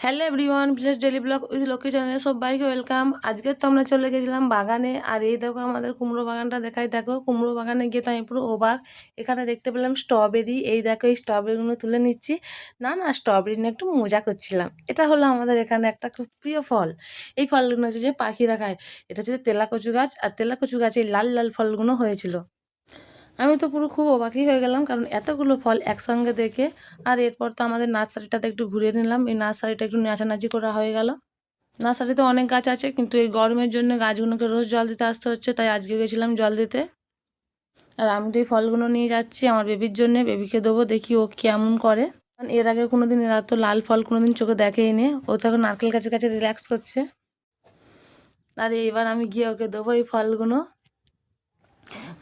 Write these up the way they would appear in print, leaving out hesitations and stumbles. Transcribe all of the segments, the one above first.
Hello everyone, village daily blog with Lakshmi চ্যানেলে সবাইকে welcome. আজকে তো আমরা চলে গেছিলাম বাগানে, আর এই দেখো আমাদের কুমড়ো বাগানটা দেখাই। দেখো কুমড়ো বাগানে গিয়ে তো আমি পুরো অবাক। এখানে দেখতে পেলাম স্ট্রবেরি। এই দেখো এই স্ট্রবেরিগুলো তুলে নিচ্ছি। না স্ট্রবেরি নিয়ে একটু মজা করছিলাম। এটা হলো আমাদের এখানে একটা খুব প্রিয় ফল। এই ফলগুলো হচ্ছে যে পাখিরা খায়। এটা হচ্ছে তেলাকচু গাছ, আর তেলাকচু গাছে এই লাল লাল ফলগুলো হয়েছিল। আমি তো পুরো খুব অবাকই হয়ে গেলাম, কারণ এতগুলো ফল একসঙ্গে দেখে। আর এরপর তো আমাদের নার্সারিটাতে একটু ঘুরে নিলাম। এই নার্সারিটা একটু নাচানাচি করা হয়ে গেল। নার্সারিতে অনেক গাছ আছে, কিন্তু এই গরমের জন্য গাছগুলোকে রোজ জল দিতে আসতে হচ্ছে, তাই আজকে গেছিলাম জল দিতে। আর আমি তো এই ফলগুলো নিয়ে যাচ্ছি আমার বেবির জন্যে, বেবিকে দেবো, দেখি ও কেমন করে। কারণ এর আগে কোনোদিন এরা তো লাল ফল কোনোদিন চোখে দেখেই নি। ও তো এখন নারকেল গাছের কাছে রিল্যাক্স করছে। আর এবার আমি গিয়ে ওকে দেবো এই ফলগুলো।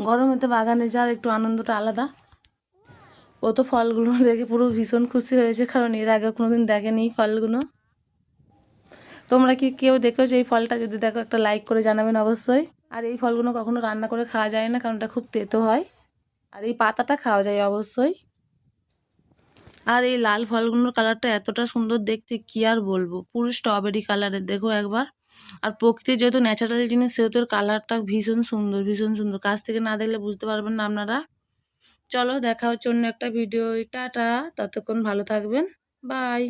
গরমে তো বাগানে যাওয়ার একটু আনন্দটা আলাদা। ও তো ফলগুলো দেখে পুরো ভীষণ খুশি হয়েছে, কারণ এর আগে কোনোদিন দেখেনি ফলগুলো। তোমরা কি কেউ দেখেছো এই ফলটা? যদি দেখো একটা লাইক করে জানাবেন অবশ্যই। আর এই ফলগুলো কখনো রান্না করে খাওয়া যায় না, কারণ এটা খুব তেতো হয়। আর এই পাতাটা খাওয়া যায় অবশ্যই। আর এই লাল ফলগুলোর কালারটা এতটা সুন্দর দেখতে, কি আর বলবো, পুরো স্ট্রবেরি কালারের, দেখো একবার। আর প্রকৃতির যেহেতু ন্যাচারাল জিনিস, সেহেতু এর কালারটা ভীষণ সুন্দর, ভীষণ সুন্দর। কাছ থেকে না দেখলে বুঝতে পারবেন না আপনারা। চলো দেখা হচ্ছে অন্য একটা ভিডিও। টাটা, ততক্ষণ ভালো থাকবেন, বাই।